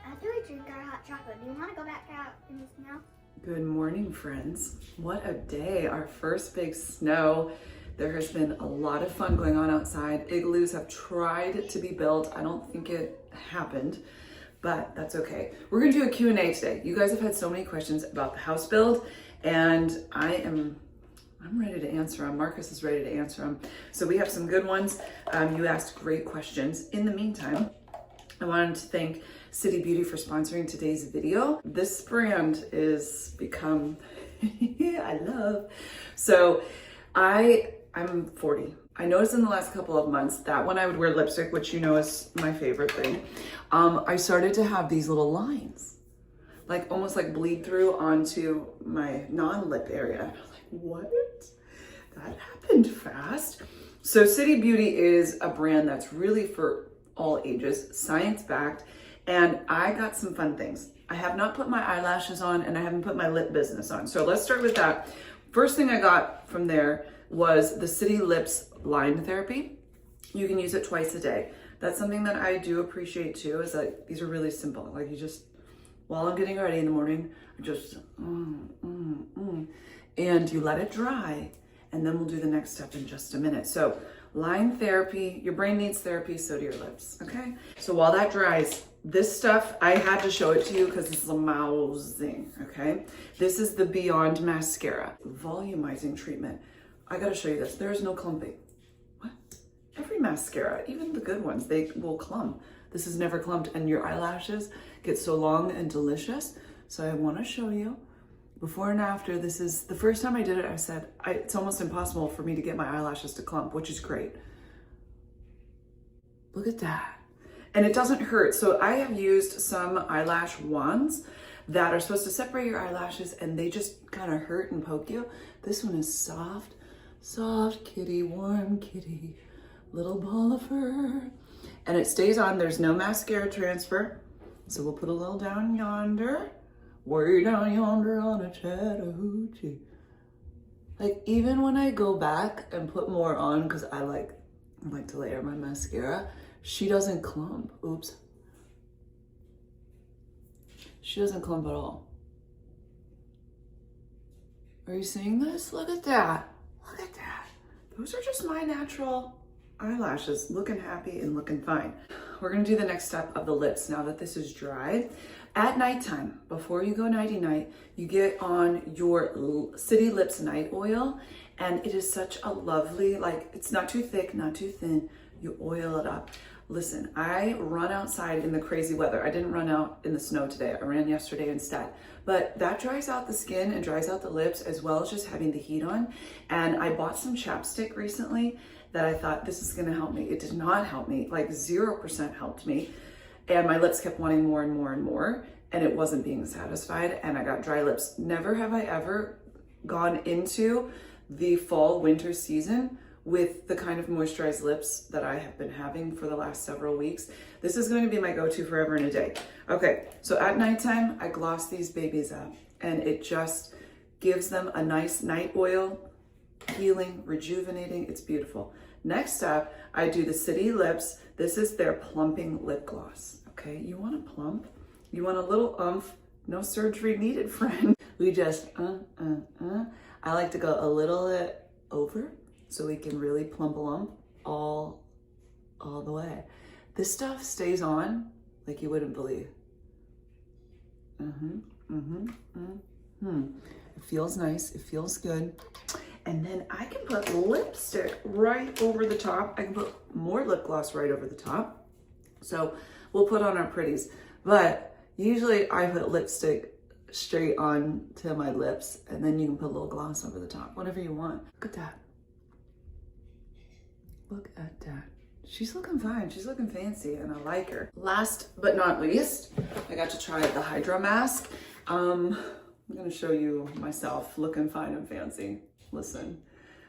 After we drink our hot chocolate, do you want to go back out in the snow? Good morning, friends. What a day, our first big snow. There has been a lot of fun going on outside. Igloos have tried to be built. I don't think it happened, but that's okay. We're gonna do a Q&A today. You guys have had so many questions about the house build, and I'm ready to answer them. Marcus is ready to answer them. So we have some good ones. You asked great questions. In the meantime, I wanted to thank City Beauty for sponsoring today's video. This brand is become, I love. So I'm 40. I noticed in the last couple of months that when I would wear lipstick, which you know is my favorite thing, I started to have these little lines, like almost like bleed through onto my non-lip area. I was like, what? That happened fast. So City Beauty is a brand that's really for all ages, science-backed, and I got some fun things. I have not put my eyelashes on and I haven't put my lip business on. So let's start with that. First thing I got from there was the City Lips Line Therapy. You can use it twice a day. That's something that I do appreciate too, is that these are really simple. Like you just, while I'm getting ready in the morning, I just, and you let it dry, and then we'll do the next step in just a minute. So line therapy, your brain needs therapy, so do your lips, okay? So while that dries, this stuff, I had to show it to you because this is amazing, okay? This is the Beyond Mascara Volumizing Treatment. I gotta show you this. There is no clumping. What? Every mascara, even the good ones, they will clump. This is never clumped, and your eyelashes get so long and delicious. So I wanna show you before and after. This is the first time I did it. I said, it's almost impossible for me to get my eyelashes to clump, which is great. Look at that. And it doesn't hurt. So I have used some eyelash wands that are supposed to separate your eyelashes, and they just kind of hurt and poke you. This one is soft, soft kitty, warm kitty, little ball of fur. And it stays on. There's no mascara transfer. So we'll put a little down yonder. Way down yonder on a Chattahoochee. Like even when I go back and put more on, because I like to layer my mascara, she doesn't clump. Oops. She doesn't clump at all. Are you seeing this? Look at that. Look at that. Those are just my natural eyelashes, looking happy and looking fine. We're gonna do the next step of the lips now that this is dry. At nighttime, before you go nighty-night, you get on your City Lips Night Oil, and it is such a lovely, like, it's not too thick, not too thin. You oil it up. Listen, I run outside in the crazy weather. I didn't run out in the snow today. I ran yesterday instead. But that dries out the skin and dries out the lips, as well as just having the heat on. And I bought some chapstick recently that I thought, this is gonna help me. It did not help me, like 0% helped me. And my lips kept wanting more and more and more, and it wasn't being satisfied, and I got dry lips. Never have I ever gone into the fall winter season with the kind of moisturized lips that I have been having for the last several weeks. This is going to be my go-to forever and a day. Okay, so at nighttime, I gloss these babies up, and it just gives them a nice night oil, healing, rejuvenating. It's beautiful. Next up, I do the City Lips. This is their plumping lip gloss. Okay, you want to plump? You want a little oomph? No surgery needed, friend. We just, I like to go a little bit over so we can really plump along all the way. This stuff stays on like you wouldn't believe. It feels nice, it feels good. And then I can put lipstick right over the top. I can put more lip gloss right over the top. So we'll put on our pretties. But usually I put lipstick straight on to my lips, and then you can put a little gloss over the top, whatever you want. Look at that. Look at that. She's looking fine. She's looking fancy, and I like her. Last but not least, I got to try the Hydro Mask. I'm gonna show you myself looking fine and fancy. Listen,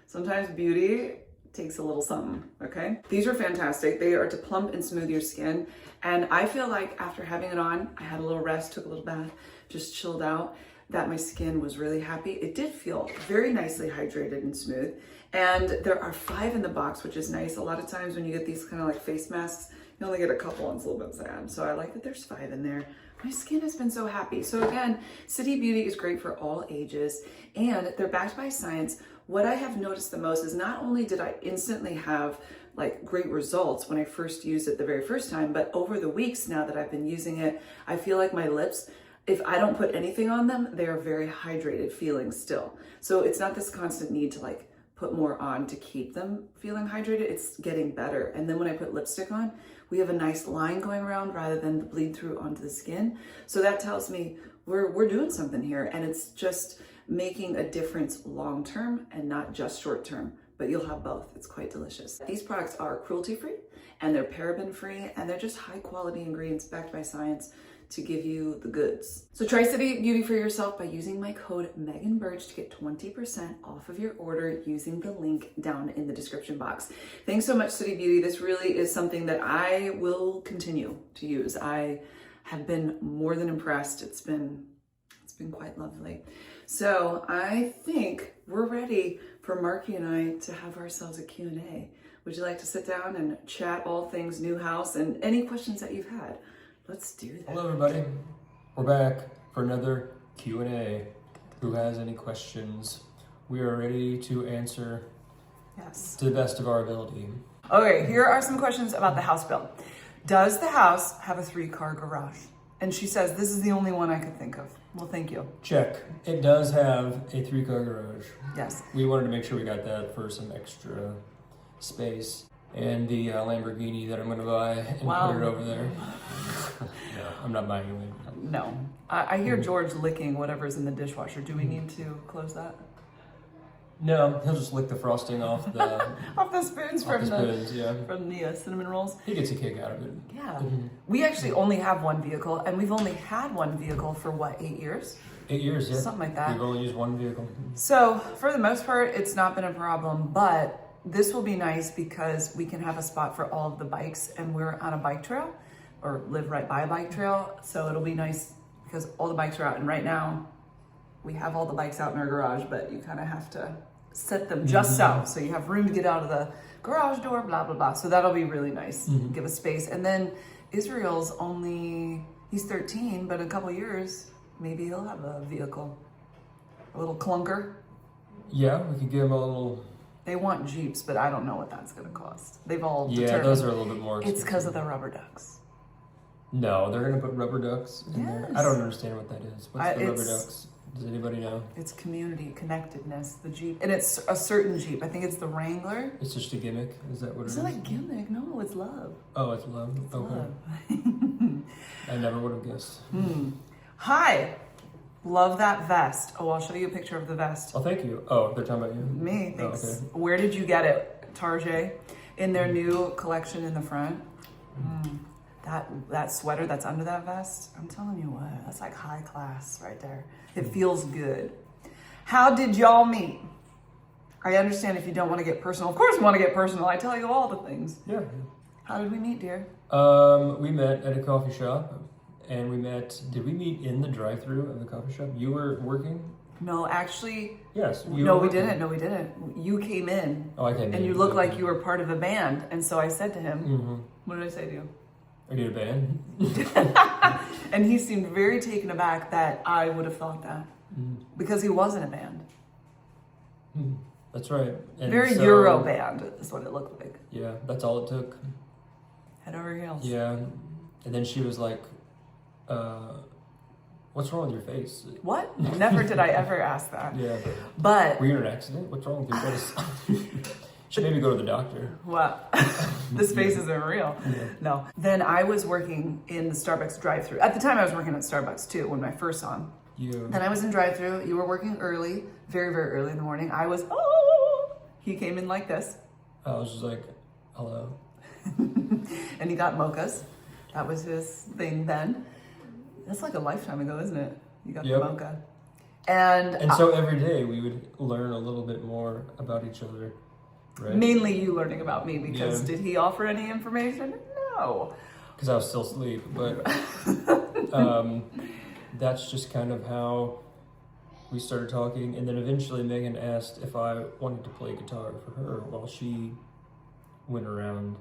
sometimes beauty takes a little something, okay? These are fantastic. They are to plump and smooth your skin. And I feel like after having it on, I had a little rest, took a little bath, just chilled out, that my skin was really happy. It did feel very nicely hydrated and smooth. And there are 5 in the box, which is nice. A lot of times when you get these kind of like face masks, you only get a couple, and it's a little bit sad. So I like that there's 5 in there. My skin has been so happy. So again, City Beauty is great for all ages, and they're backed by science. What I have noticed the most is not only did I instantly have like great results when I first used it the very first time, but over the weeks now that I've been using it, I feel like my lips, if I don't put anything on them, they are very hydrated feeling still. So it's not this constant need to like put more on to keep them feeling hydrated. It's getting better. And then when I put lipstick on, we have a nice line going around rather than the bleed through onto the skin. So that tells me we're doing something here, and it's just making a difference long term and not just short term, but you'll have both. It's quite delicious. These products are cruelty free, and they're paraben free, and they're just high quality ingredients backed by science to give you the goods. So try City Beauty for yourself by using my code Megan Birch to get 20% off of your order using the link down in the description box. Thanks so much, City Beauty. This really is something that I will continue to use. I have been more than impressed. It's been quite lovely. So I think we're ready for Marky and I to have ourselves a Q&A. Would you like to sit down and chat all things new house and any questions that you've had? Let's do that. Hello everybody, we're back for another Q&A. Who has any questions? We are ready to answer to the best of our ability. Okay, here are some questions about the house build. Does the house have a 3-car garage? And she says, this is the only one I could think of. Well, thank you. Check. It does have a 3-car garage. Yes. We wanted to make sure we got that for some extra space. And the Lamborghini that I'm going to buy and put it over there. No, I'm not buying it. No. I hear George licking whatever's in the dishwasher. Do we need to close that? No, he'll just lick the frosting off the off the spoons from the cinnamon rolls. He gets a kick out of it. Yeah. We actually only have one vehicle, and we've only had one vehicle for what, 8 years? 8 years, yeah. Something like that. We've only used one vehicle. So for the most part, it's not been a problem, but this will be nice because we can have a spot for all of the bikes, and we're on a bike trail or live right by a bike trail. So it'll be nice because all the bikes are out, and right now we have all the bikes out in our garage, but you kind of have to set them just so you have room to get out of the garage door, blah, blah, blah. So that'll be really nice, give us space. And then Israel's he's 13, but in a couple years, maybe he'll have a vehicle, a little clunker. Yeah, we could give him a little... They want Jeeps, but I don't know what that's going to cost. They've all determined. Those are a little bit more expensive. It's because of the rubber ducks. No, they're going to put rubber ducks in there. I don't understand what that is. What's the rubber ducks? Does anybody know? It's community connectedness, the Jeep. And it's a certain Jeep. I think it's the Wrangler. It's just a gimmick? Is that what it is? It's not a gimmick. No, it's love. Oh, it's love? It's okay. love. I never would have guessed. Hi. Love that vest. Oh, I'll show you a picture of the vest. Oh, thank you. Oh, they're talking about you? Me, thanks. Oh, okay. Where did you get it? Target. In their new collection in the front. That sweater that's under that vest, I'm telling you what, that's like high class right there. It feels good. How did y'all meet? I understand if you don't want to get personal. Of course we want to get personal. I tell you all the things. Yeah. How did we meet, dear? We met at a coffee shop, and did we meet in the drive-thru of the coffee shop? You were working? No, actually. Yes. No, we didn't. You came in. Oh, I came in. And you looked like you were part of a band. And so I said to him, what did I say to you? Are you a band? And he seemed very taken aback that I would have thought that. Because he wasn't a band. That's right. And Very so, Euro band is what it looked like. Yeah, that's all it took. Head over heels. Yeah. And then she was like, what's wrong with your face? What? Never did I ever ask that. Yeah. But Were you in an accident? What's wrong with your face? Should maybe go to the doctor. what? This face isn't real. Yeah. No. Then I was working in the Starbucks drive-thru. At the time I was working at Starbucks too when I first saw him. Yeah. Then I was in drive-thru. You were working early, very, very early in the morning. I was, he came in like this. I was just like, hello. And he got mochas. That was his thing then. That's like a lifetime ago, isn't it? You got the mocha. And so every day we would learn a little bit more about each other, right? Mainly you learning about me because did he offer any information? No. Because I was still asleep, but that's just kind of how we started talking. And then eventually Megan asked if I wanted to play guitar for her while she went around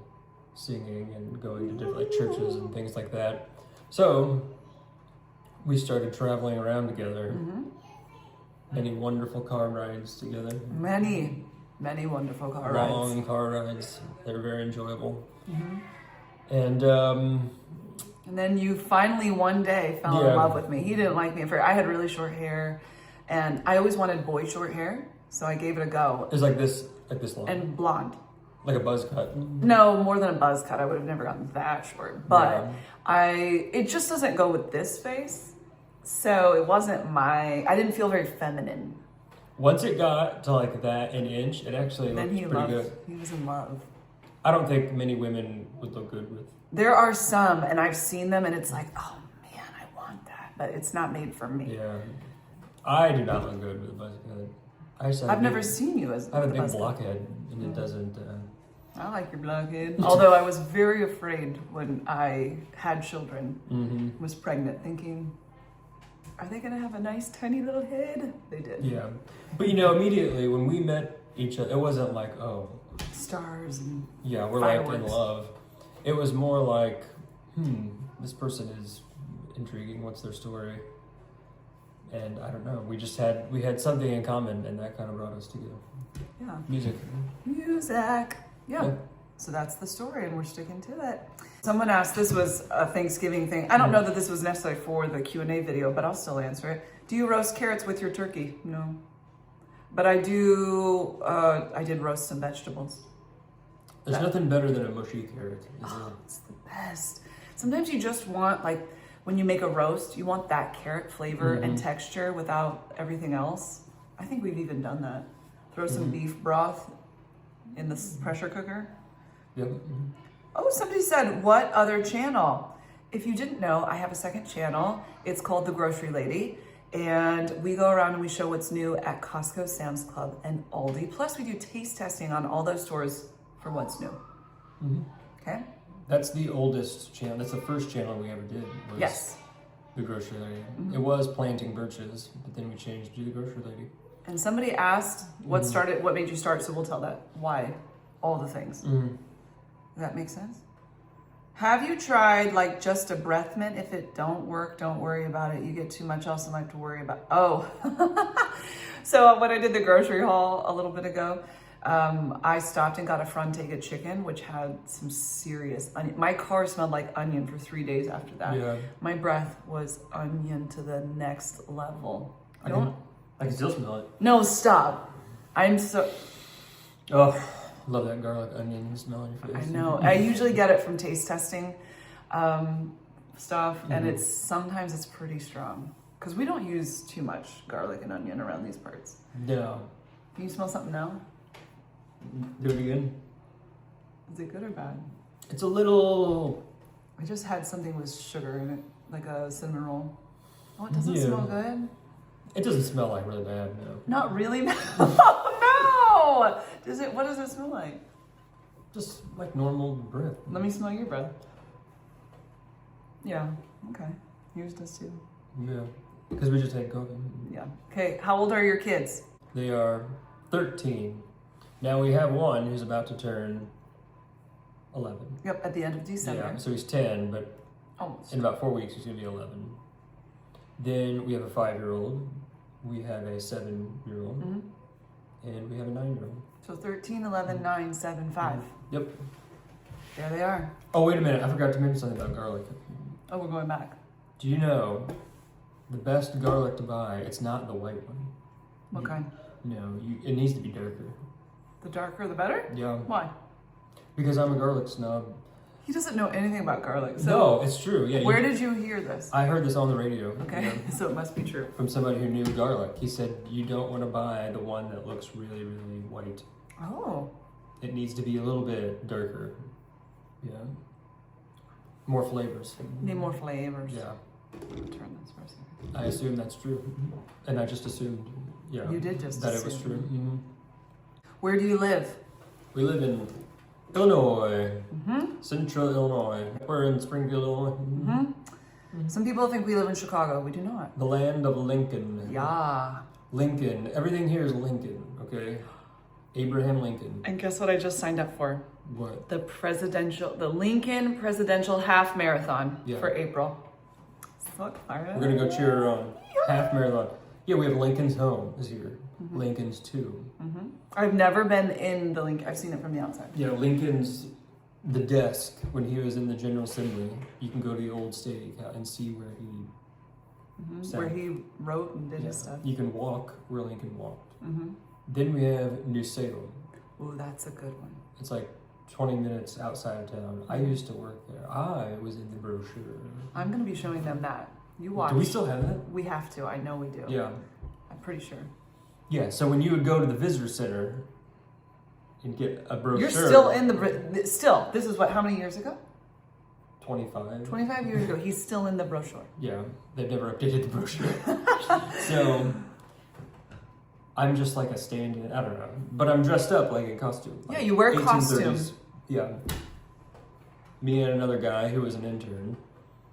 singing and going to different like churches and things like that. So we started traveling around together. Many wonderful car rides together. Many wonderful car rides. Long car rides. They're very enjoyable. And then you finally one day fell in love with me. He didn't like me at first. I had really short hair, and I always wanted boy short hair, so I gave it a go. it was like this long. And blonde. Like a buzz cut. No, more than a buzz cut. I would have never gotten that short. But it just doesn't go with this face. So it wasn't I didn't feel very feminine. Once it got to like that an inch, it actually Then looked pretty good. He was in love. I don't think many women would look good with. There are some, and I've seen them, and it's like, oh man, I want that. But it's not made for me. Yeah. I do not look good with a buzz cut. I've never seen you as I have a big buzz cut. blockhead, and it doesn't... I like your blockhead. Although I was very afraid when I had children, was pregnant, thinking, are they going to have a nice tiny little head? They did. Yeah. But immediately when we met each other, it wasn't like, oh... Stars and we're fireworks. like in love. It was more like, this person is intriguing. What's their story? And I don't know. We had something in common, and that kind of brought us together. Yeah. Music. Yeah. So that's the story, and we're sticking to it. Someone asked, this was a Thanksgiving thing. I don't know that this was necessarily for the Q&A video, but I'll still answer it. Do you roast carrots with your turkey? No. But I did roast some vegetables. There's nothing better than a mushy carrot. It's the best. Sometimes you just want, like, when you make a roast, you want that carrot flavor and texture without everything else. I think we've even done that. Throw some beef broth in the pressure cooker. Yep. Oh, somebody said, what other channel? If you didn't know, I have a second channel. It's called The Grocery Lady. And we go around and we show what's new at Costco, Sam's Club, and Aldi. Plus, we do taste testing on all those stores for what's new. Okay? That's the oldest channel. That's the first channel we ever did. Yes. The Grocery Lady. It was Planting Birches, but then we changed to The Grocery Lady. And somebody asked what made you start, so we'll tell that. Why? All the things. Does that make sense? Have you tried like just a breath mint? If it don't work, don't worry about it. You get too much else in life to worry about. Oh. So when I did the grocery haul a little bit ago, I stopped and got a Frontega chicken, which had some serious onion. My car smelled like onion for 3 days after that. Yeah. My breath was onion to the next level. I can still smell it. No, stop. I'm so... Oh, love that garlic onion smell on your face. I know. I usually get it from taste testing stuff, and sometimes it's pretty strong. Because we don't use too much garlic and onion around these parts. No. Can you smell something now? Do it again. Is it good or bad? It's a little... I just had something with sugar in it, like a cinnamon roll. Oh, it doesn't smell good? It doesn't smell like really bad, no. Not really? Oh, no! What does it smell like? Just like normal breath. Let me smell your breath. Yeah, okay. Yours does too. Yeah, because we just had coffee. Yeah. Okay, how old are your kids? They are 13. Now we have one who's about to turn 11. Yep, at the end of December. Yeah, so he's 10, but Almost. in about 4 weeks he's going to be 11. Then we have a 5-year-old. We have a 7-year-old. and we have a 9-year-old. So 13, 11, 9, 7, 5. Yep. There they are. Oh, wait a minute. I forgot to mention something about garlic. Oh, we're going back. Do you know the best garlic to buy? It's not the white one. What kind? No, it needs to be darker. The darker, the better? Yeah. Why? Because I'm a garlic snob. He doesn't know anything about garlic. So No, it's true. Yeah. where did you hear this? I heard this on the radio. Okay, Yeah, so it must be true. from somebody who knew garlic. He said you don't want to buy the one that looks really, really white. Oh. It needs to be a little bit darker. Yeah. More flavors. Need more flavors. Yeah. Turn this for a second. I assume that's true. And I just assumed, yeah. You did just that it was assume. true. Mm-hmm. Where do you live? We live in Illinois, Mm-hmm. Central Illinois. We're in Springfield, Illinois. Mm-hmm. Some people think we live in Chicago. We do not. The land of Lincoln. Yeah. Lincoln. Everything here is Lincoln, okay? Abraham Lincoln. And guess what I just signed up for? What? The Lincoln Presidential Half Marathon Yeah. for April. So excited. We're gonna go cheer her on. Half marathon. Yeah, we have Lincoln's Home is here. Lincoln's too. Mm-hmm. I've never been in the Lincoln. I've seen it from the outside. Yeah, Lincoln's the desk when he was in the General Assembly. You can go to the old state and see where he sat. Where he wrote and did Yeah. his stuff. You can walk where Lincoln walked. Mm-hmm. Then we have New Salem. Ooh, that's a good one. It's like 20 minutes outside of town. I used to work there. I was in the brochure. I'm going to be showing them that. You watch. Do we still have that? We have to. I know we do. Yeah. I'm pretty sure. Yeah, so when you would go to the visitor center and get a brochure. You're still in still. This is what, how many years ago? 25. 25 years ago. He's still in the brochure. Yeah, they've never updated the brochure. So I'm just like a stand-in, I don't know. But I'm dressed up like in costume. Yeah, like you wear 1830s. costumes. Yeah. Me and another guy who was an intern.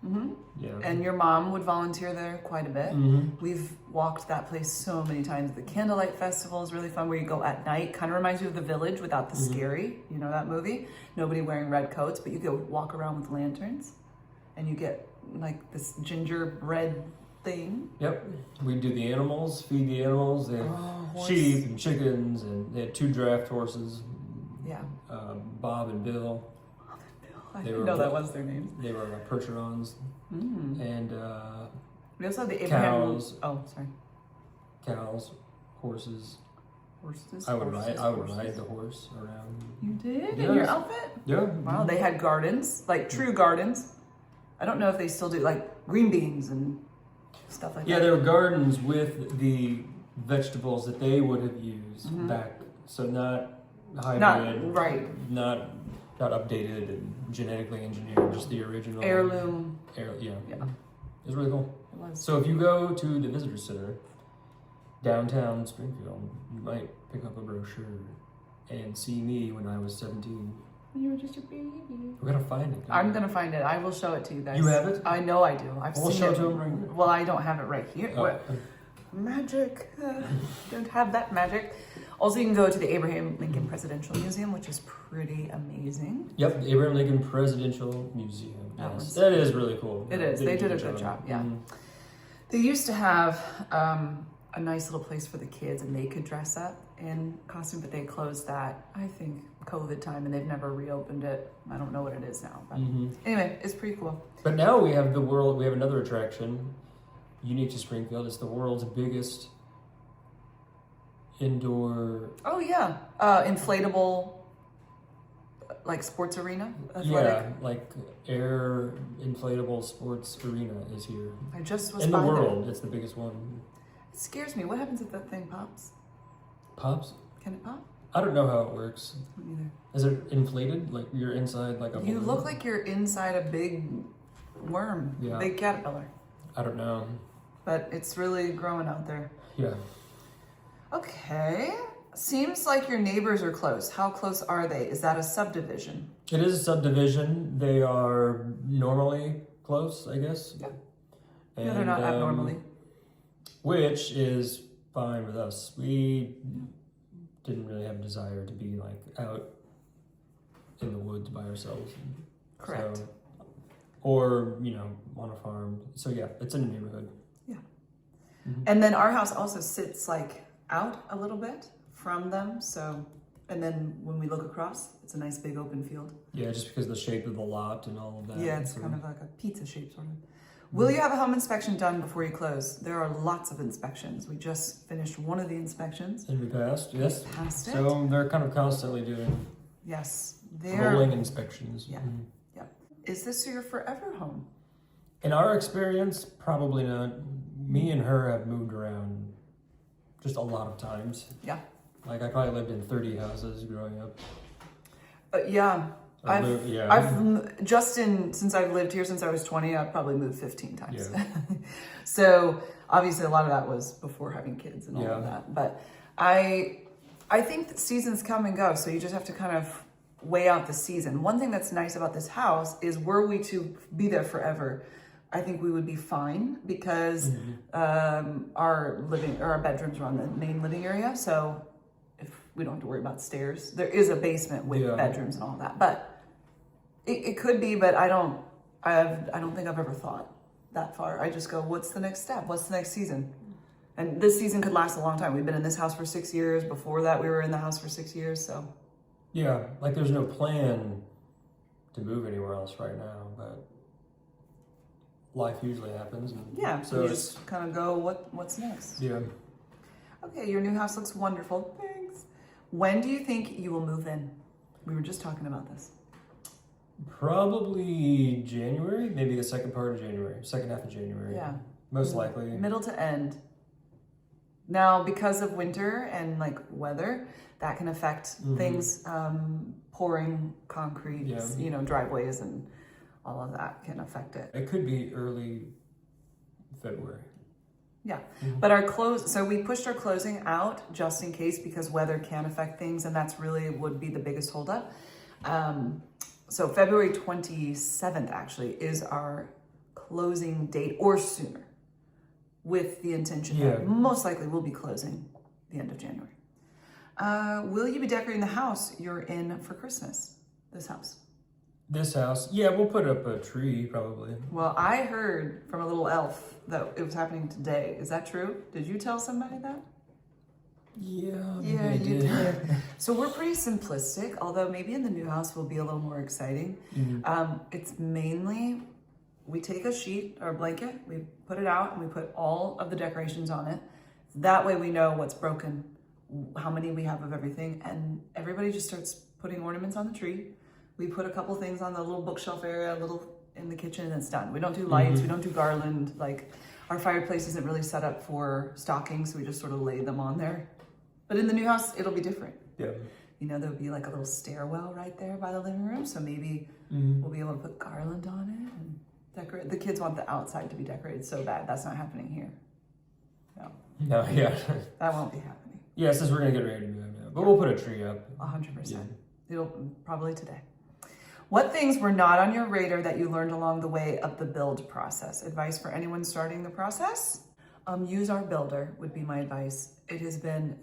Mm-hmm. Yeah. And your mom would volunteer there quite a bit. Mm-hmm. We've walked that place so many times. The Candlelight Festival is really fun where you go at night. Kind of reminds you of The Village without the scary. You know that movie? Nobody wearing red coats, but you go walk around with lanterns and you get like this gingerbread thing. Yep. We do the animals, feed the animals. They have horse. sheep and chickens, and they had 2 draft horses, Yeah. Bob and Bill. I They didn't were know that both- was their names. They were percherons. Mm. And We also have the Abraham. Cows. Oh, sorry. cows, horses. Horses. I would horses, ride horses. the horse around. You did in Yes. your outfit? Yeah. Wow, they had gardens, like true gardens. I don't know if they still do, like green beans and stuff like Yeah, that. there were gardens with the vegetables that they would have used back. So not hybrid, right. not updated and genetically engineered, just the original Heirloom. Yeah. Yeah, It was really cool. it was. So if you go to the visitor center downtown Springfield, you might pick up a brochure and see me when I was 17. You were just a baby. We gotta find it. I'm gonna find it. I will show it to you guys. You have it? I know I do. I've We'll seen show it. it to 'em right here. Well, I don't have it right here. Oh. What? Magic. Don't have that magic. Also, you can go to the Abraham Lincoln Presidential Museum, which is pretty amazing. Yep, the Abraham Lincoln Presidential Museum. That Yes, one's- that is really cool. It is. They did a good job. Yeah. Mhm. They used to have a nice little place for the kids, and they could dress up in costume, but they closed that, I think, COVID time, and they've never reopened it. I don't know what it is now, but anyway, it's pretty cool. But now we have another attraction unique to Springfield. It's the world's biggest indoor. Oh yeah, inflatable, like sports arena. Athletic. Yeah, like air inflatable sports arena is here. I just was In the by there. world, it's the biggest one. It scares me. What happens if that thing pops? Pops? Can it pop? I don't know how it works. Me neither. Is it inflated? Like you're inside like a You balloon? look like you're inside a big worm, Yeah. big caterpillar, I don't know. but it's really growing out there. Yeah. Okay. Seems like your neighbors are close. How close are they? Is that a subdivision? It is a subdivision. They are normally close, I guess. Yeah. And, Yeah, they're not abnormally. Which is fine with us. We didn't really have a desire to be like out in the woods by ourselves. Correct. So, or, on a farm. So yeah, it's in a neighborhood. And then our house also sits like out a little bit from them. So, and then when we look across, it's a nice big open field. Yeah, just because of the shape of the lot and all of that. Yeah, it's kind of like a pizza shape sort of. Will you have a home inspection done before you close? There are lots of inspections. We just finished one of the inspections. And we passed, yes. Passed it. So they're kind of constantly doing Yes, rolling inspections. Yeah. Yeah. Is this your forever home? In our experience, probably not. Me and her have moved around just a lot of times. Yeah. Like I probably lived in 30 houses growing up. Yeah. Yeah. Since I've lived here since I was 20, I've probably moved 15 times. Yeah. So obviously a lot of that was before having kids and all of that. But I think that seasons come and go, so you just have to kind of weigh out the season. One thing that's nice about this house is were we to be there forever, I think we would be fine because our bedrooms are on the main living area, so if we don't have to worry about stairs. There is a basement with bedrooms and all that, but it could be. But I don't think I've ever thought that far. I just go, what's the next step? What's the next season? And this season could last a long time. We've been in this house for 6 years. Before that, we were in the house for 6 years. So yeah, like there's no plan to move anywhere else right now, but life usually happens. And so you just kind of go, what's next? Yeah. Okay, your new house looks wonderful. Thanks. When do you think you will move in? We were just talking about this. Probably January, maybe the second half of January. Yeah. Most likely. Middle to end. Now, because of winter and like weather, that can affect things, pouring concrete, driveways and all of that can affect it. It could be early February. Yeah, but so we pushed our closing out just in case because weather can affect things, and that's really would be the biggest holdup. So February 27th actually is our closing date, or sooner, with the intention that most likely we'll be closing the end of January. Will you be decorating the house you're in for Christmas? This house? This house? Yeah, we'll put up a tree probably. Well, I heard from a little elf that it was happening today. Is that true? Did you tell somebody that? Yeah, you did. So we're pretty simplistic, although maybe in the new house will be a little more exciting. It's mainly, we take a sheet or a blanket, we put it out, and we put all of the decorations on it. That way we know what's broken, how many we have of everything, and everybody just starts putting ornaments on the tree. We put a couple things on the little bookshelf area, a little in the kitchen, and it's done. We don't do lights, we don't do garland. Like, our fireplace isn't really set up for stockings, so we just sort of lay them on there. But in the new house, it'll be different. Yeah. There'll be like a little stairwell right there by the living room, so maybe we'll be able to put garland on it and decorate. The kids want the outside to be decorated so bad. That's not happening here. No, yeah. That won't be happening. Yeah, since we're gonna get ready to move now. But we'll put a tree up. 100%. It'll probably today. What things were not on your radar that you learned along the way of the build process? Advice for anyone starting the process? Use our builder would be my advice. It has been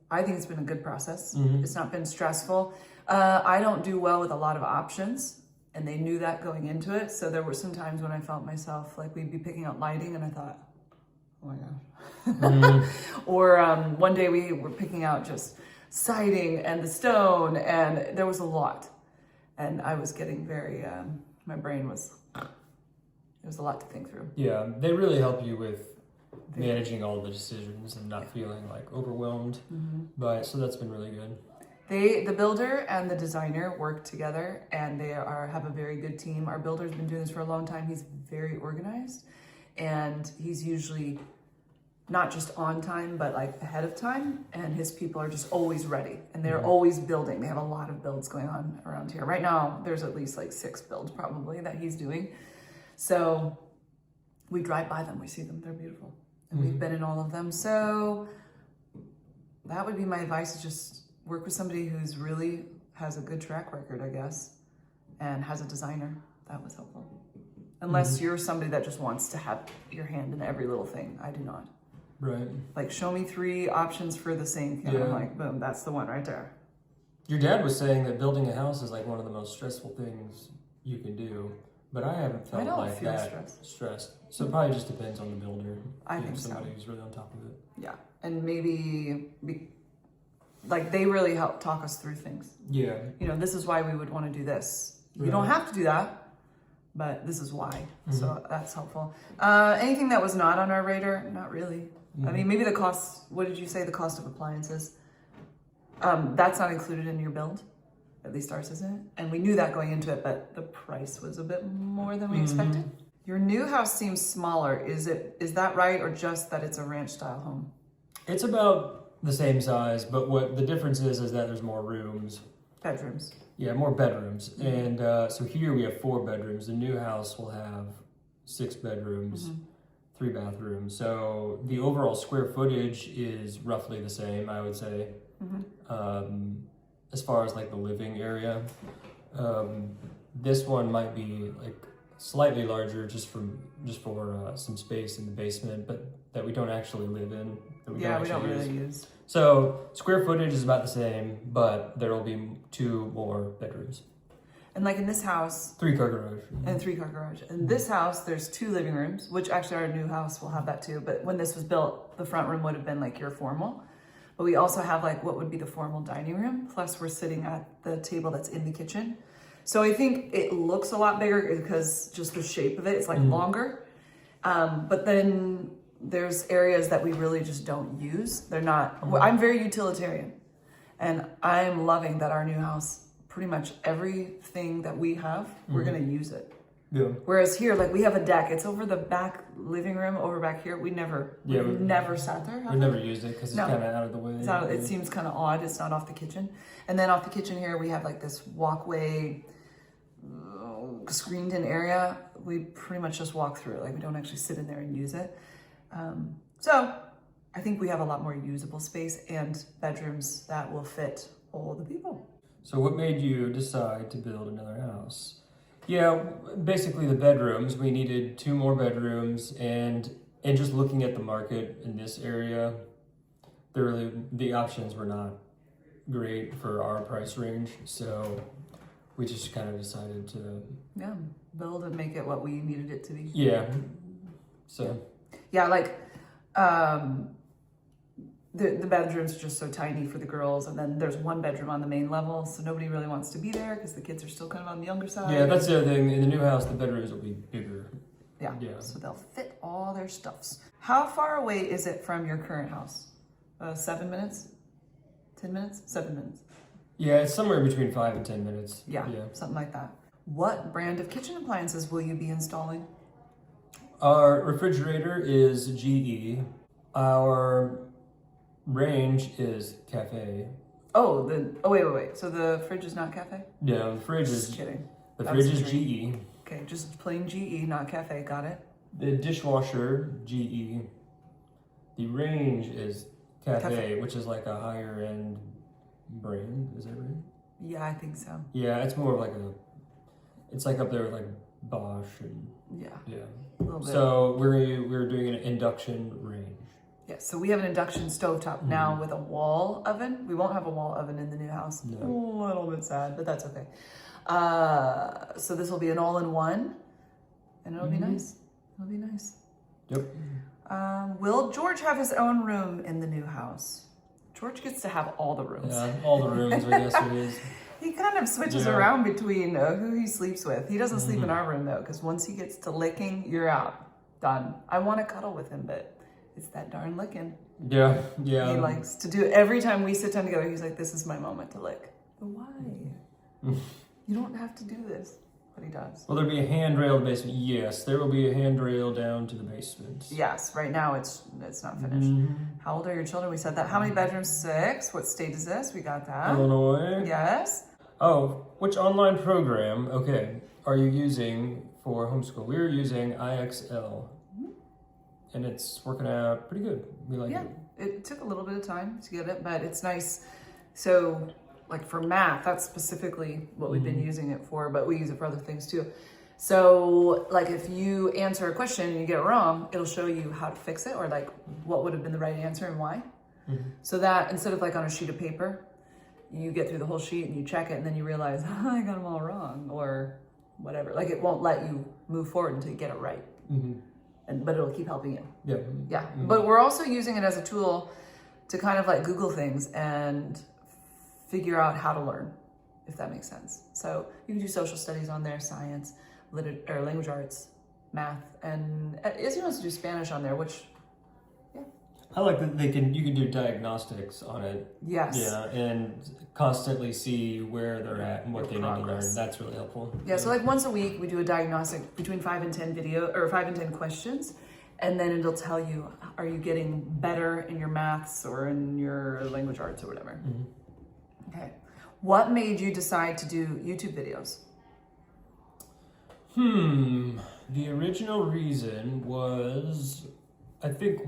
I think it's been a good process. It's not been stressful. I don't do well with a lot of options, and they knew that going into it. So there were some times when I felt myself like we'd be picking out lighting and I thought, oh my gosh. Or one day we were picking out just siding and the stone, and there was a lot. And I was getting my brain was, it was a lot to think through. Yeah, they really help you with managing all the decisions and not feeling like overwhelmed by it. So that's been really good. The builder and the designer work together, and they have a very good team. Our builder's been doing this for a long time. He's very organized, and he's usually not just on time, but like ahead of time. And his people are just always ready, and they're always building. They have a lot of builds going on around here. Right now, there's at least like 6 builds probably that he's doing. So we drive by them, we see them, they're beautiful. And we've been in all of them. So that would be my advice, is just work with somebody who's really has a good track record, I guess, and has a designer. That was helpful. Unless you're somebody that just wants to have your hand in every little thing. I do not. Right. Like, show me 3 options for the sink, and I'm like, boom, that's the one right there. Your dad was saying that building a house is like one of the most stressful things you can do. but I haven't felt don't like feel that stressed. So it probably just depends on the builder. I think so. Somebody who's really on top of it. Yeah, and maybe like they really help talk us through things. Yeah. You know, this is why we would want to do this. You Right. don't have to do that, but this is why. So that's helpful. Anything that was not on our radar? Not really. I mean, maybe the cost. What did you say? The cost of appliances. That's not included in your build. At least ours isn't. And we knew that going into it, but the price was a bit more than we expected. Your new house seems smaller. Is that right, or just that it's a ranch style home? It's about the same size, but what the difference is that there's more rooms. Bedrooms. Yeah, more bedrooms. And so here we have 4 bedrooms. The new house will have 6 bedrooms, 3 bathrooms. So the overall square footage is roughly the same, I would say. As far as like the living area, this one might be like slightly larger just for some space in the basement, but that we don't actually live in. That we don't really use. So square footage is about the same, but there will be 2 more bedrooms. And like in this house, 3-car garage. and 3-car garage. In this house, there's 2 living rooms, which actually our new house will have that too. But when this was built, the front room would have been like your formal. But we also have like what would be the formal dining room. Plus we're sitting at the table that's in the kitchen. So I think it looks a lot bigger because just the shape of it, it's like longer. But then there's areas that we really just don't use. They're not, I'm very utilitarian. And I'm loving that our new house, pretty much everything that we have, we're gonna use it. Yeah. Whereas here, like we have a deck. It's over the back living room, over back here. We never sat there. We never used it because it's kind of out of the way. It seems kind of odd. It's not off the kitchen. And then off the kitchen here, we have like this walkway, screened in area. We pretty much just walk through it. Like we don't actually sit in there and use it. So I think we have a lot more usable space and bedrooms that will fit all the people. So what made you decide to build another house? Yeah, basically the bedrooms. We needed 2 more bedrooms, and just looking at the market in this area, the options were not great for our price range. So we just kind of decided to build and make it what we needed it to be. Yeah. So like the bedrooms are just so tiny for the girls, and then there's 1 bedroom on the main level, so nobody really wants to be there because the kids are still kind of on the younger side. Yeah, that's the other thing. In the new house, the bedrooms will be bigger. Yeah. So they'll fit all their stuffs. How far away is it from your current house? 7 minutes? 10 minutes? 7 minutes. Yeah, it's somewhere between 5 and 10 minutes. Yeah, something like that. What brand of kitchen appliances will you be installing? Our refrigerator is GE. Our range is Cafe. Wait. So the fridge is not Cafe? Yeah, the fridge is... Just kidding. The fridge is GE. Okay, just plain GE, not Cafe. Got it. The dishwasher, GE. The range is Cafe, which is like a higher end brand. Is that right? Yeah, I think so. Yeah, it's more of like it's like up there with like Bosch and yeah. A little bit. So we're doing an induction range. Yeah, so we have an induction stovetop now with a wall oven. We won't have a wall oven in the new house. No. A little bit sad, but that's okay. So this will be an all-in-one, and it'll be nice. It'll be nice. Yep. Will George have his own room in the new house? George gets to have all the rooms. Yeah, all the rooms, I guess it is. He kind of switches around between who he sleeps with. He doesn't sleep in our room, though, because once he gets to licking, you're out. Done. I want to cuddle with him, but it's that darn licking. Yeah. He likes to do it. Every time we sit down together, he's like, this is my moment to lick. But why? You don't have to do this. But he does. Will there be a handrail in the basement? Yes, there will be a handrail down to the basement. Yes, right now it's not finished. How old are your children? We said that. How many bedrooms? 6. What state is this? We got that. Illinois. Yes. Oh, which online program, are you using for homeschool? We're using IXL. And it's working out pretty good. We like it. It took a little bit of time to get it, but it's nice. So, like for math, that's specifically what we've been using it for, but we use it for other things too. So, like if you answer a question and you get it wrong, it'll show you how to fix it, or like what would have been the right answer and why. So that instead of like on a sheet of paper, you get through the whole sheet and you check it and then you realize, I got them all wrong, or whatever. Like it won't let you move forward until you get it right. But it'll keep helping you. Yeah. But we're also using it as a tool to kind of like Google things and figure out how to learn, if that makes sense. So you can do social studies on there, science, or language arts, math, and Izzy wants to do Spanish on there, which, I like that you can do diagnostics on it. Yes. Yeah, and constantly see where they're at and what they need to learn. That's really helpful. Yeah, so like once a week we do a diagnostic between 5 and 10 questions, and then it'll tell you, are you getting better in your maths or in your language arts or whatever. Okay. What made you decide to do YouTube videos? The original reason was, I think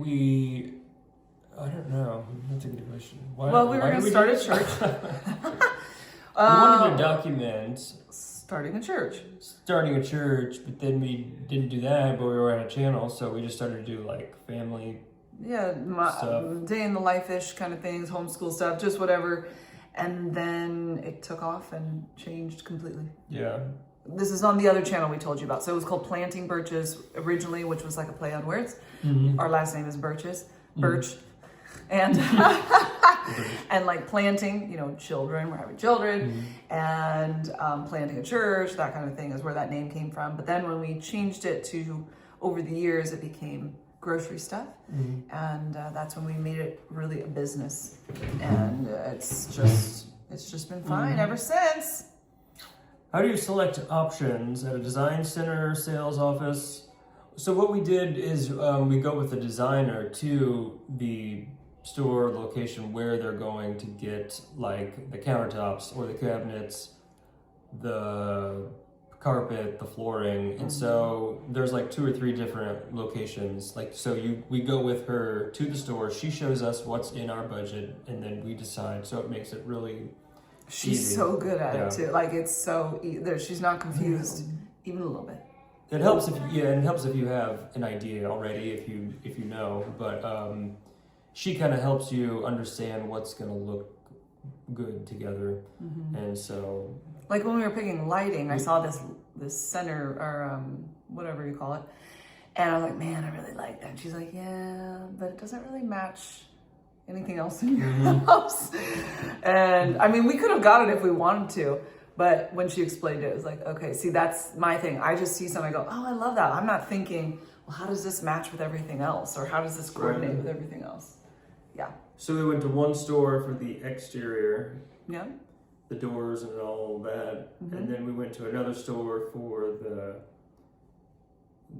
I don't know. That's a good question. We were going to start a church. We wanted to document starting a church, but then we didn't do that, but we were on a channel, so we just started to do like family stuff. Day in the life-ish kind of things, homeschool stuff, just whatever. And then it took off and changed completely. Yeah. This is on the other channel we told you about. So it was called Planting Birches originally, which was like a play on words. Our last name is Birch. And and like planting, children, we're having children, and planting a church, that kind of thing is where that name came from. But then when we changed it to, over the years, it became grocery stuff. And that's when we made it really a business. And it's just been fine ever since. How do you select options at a design center, sales office? So what we did is we go with the designer to the store location where they're going to get like the countertops or the cabinets, the carpet, the flooring. And so there's like 2 or 3 different locations. We go with her to the store. She shows us what's in our budget and then we decide. So it makes it really She's easy. So good at it too. Like it's so she's not confused even a little bit. It helps if you have an idea already, if you know, but she kind of helps you understand what's going to look good together. And so like when we were picking lighting, I saw this center or whatever you call it, and I was like, man, I really like that. And she's like, yeah, but it doesn't really match anything else in your house. And I mean, we could have got it if we wanted to, but when she explained it, it was like, okay, see, that's my thing. I just see something, I go, oh, I love that. I'm not thinking, well, how does this match with everything else? Or how does this coordinate with everything else? Yeah. So we went to one store for the exterior, the doors and all that, and then we went to another store for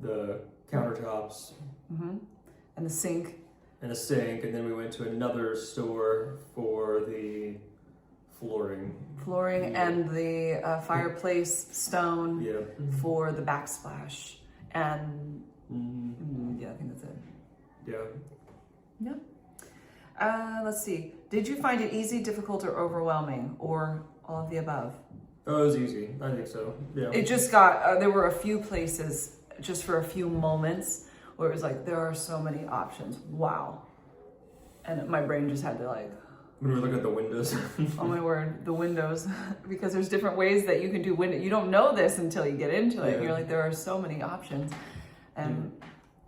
the countertops and the sink, and then we went to another store for the flooring and the fireplace stone for the backsplash, and I think that's it. Yeah. Let's see. Did you find it easy, difficult, or overwhelming, or all of the above? Oh, it was easy. I think so. Yeah. It just got, there were a few places, just for a few moments, where it was like, there are so many options. Wow. And my brain just had to like... When we were looking at the windows. Oh my word, the windows. Because there's different ways that you can do window. You don't know this until you get into it. You're like, there are so many options. And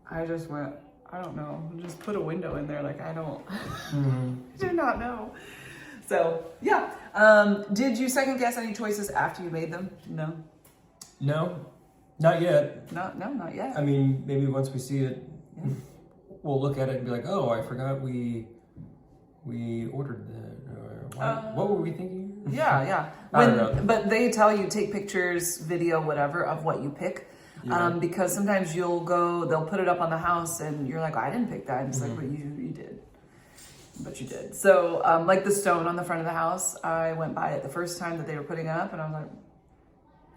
I just went... I don't know. Just put a window in there. Like, I don't, I do not know. So, yeah. Did you second guess any choices after you made them? No. No, not yet. No, not yet. I mean, maybe once we see it, we'll look at it and be like, oh, I forgot we ordered that. Or what were we thinking? Yeah. I don't know. But they tell you take pictures, video, whatever, of what you pick. Because sometimes they'll put it up on the house and you're like, I didn't pick that. And it's like, but you did. But you did. So like the stone on the front of the house, I went by it the first time that they were putting it up and I was like,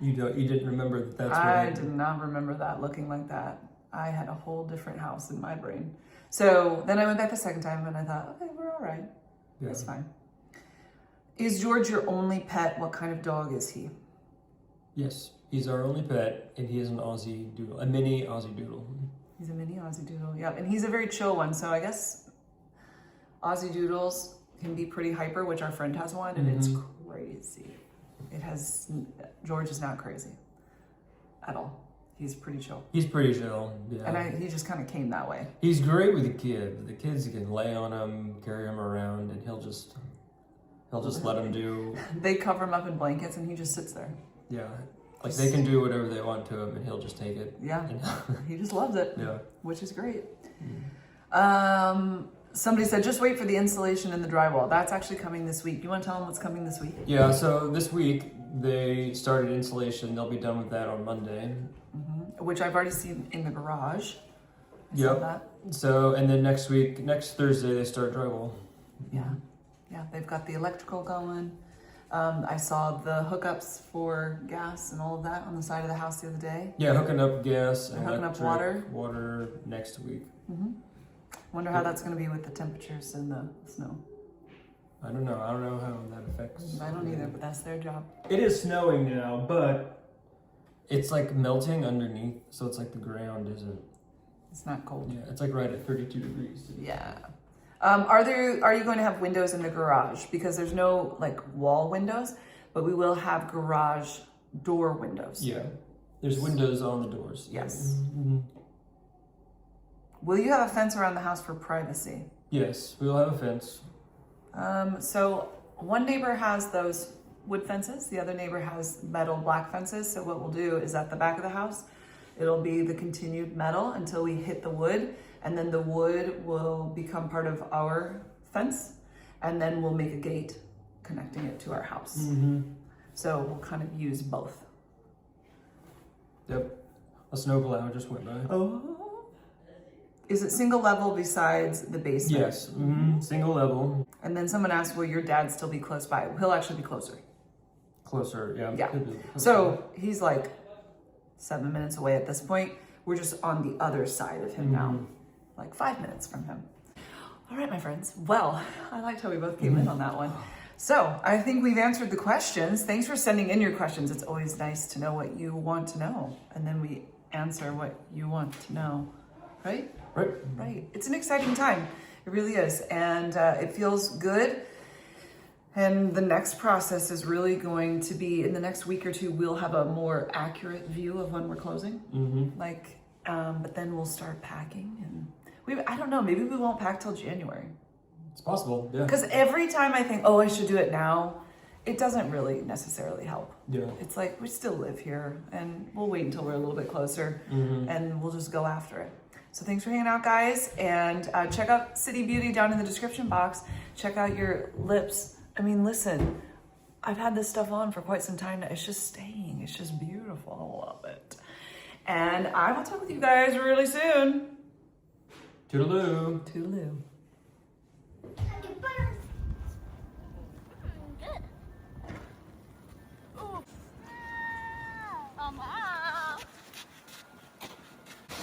you didn't remember that's what I did not remember that looking like that. I had a whole different house in my brain. So then I went back the second time and I thought, okay, we're all right. Yeah. It's fine. Is George your only pet? What kind of dog is he? Yes. He's our only pet, and he is an Aussie Doodle, a mini Aussie Doodle. He's a mini Aussie Doodle, yeah. And he's a very chill one, so I guess Aussie Doodles can be pretty hyper, which our friend has one, and it's crazy. George is not crazy. at all. He's pretty chill. He's pretty chill, yeah. And he just kind of came that way. He's great with the kids. The kids, you can lay on him, carry him around, and he'll just let him do. They cover him up in blankets, and he just sits there. Yeah, like they can do whatever they want to him, and he'll just take it. Yeah, he just loves it. Yeah, which is great. Somebody said just wait for the insulation and the drywall. That's actually coming this week. You want to tell them what's coming this week? Yeah. So this week they started insulation. They'll be done with that on Monday. Which I've already seen in the garage. Yep. So, and then next Thursday, they start drywall. Yeah. Yeah, they've got the electrical going. I saw the hookups for gas and all of that on the side of the house the other day. Yeah, hooking up gas and hooking up water. Water next week. Wonder how that's going to be with the temperatures and the snow. I don't know. I don't know how that affects. I don't either, but that's their job. It is snowing now, but it's like melting underneath, so it's like the ground isn't. It's not cold. Yeah, it's like right at 32 degrees. Yeah. Are you going to have windows in the garage? Because there's no like wall windows, but we will have garage door windows. Yeah. There's windows on the doors. Yes. Will you have a fence around the house for privacy? Yes, we'll have a fence. So one neighbor has those wood fences. The other neighbor has metal black fences. So what we'll do is at the back of the house, it'll be the continued metal until we hit the wood. And then the wood will become part of our fence. And then we'll make a gate connecting it to our house. So we'll kind of use both. Yep. A snowplow just went by. Oh. Is it single level besides the basement? Yes. Single level. And then someone asked, will your dad still be close by? He'll actually be closer. Closer, yeah. Yeah. So he's like 7 minutes away at this point. We're just on the other side of him now, like 5 minutes from him. All right, my friends. Well, I liked how we both came in on that one. So I think we've answered the questions. Thanks for sending in your questions. It's always nice to know what you want to know. And then we answer what you want to know, right? Right. It's an exciting time. It really is. And it feels good. And the next process is really going to be, in the next week or two, we'll have a more accurate view of when we're closing. But then we'll start packing. And I don't know, maybe we won't pack till January. It's possible, yeah. Because every time I think, oh, I should do it now, it doesn't really necessarily help. Yeah. It's like, we still live here, and we'll wait until we're a little bit closer, and we'll just go after it. So thanks for hanging out, guys. And check out City Beauty down in the description box. Check out your lips. I mean, listen, I've had this stuff on for quite some time now. It's just staying. It's just beautiful. I love it. And I will talk with you guys really soon. Toodaloo. Toodaloo.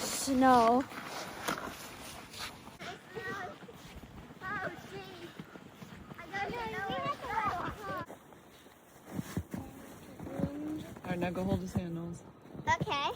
Snow. All right, now go hold his hand, Knowles. Okay.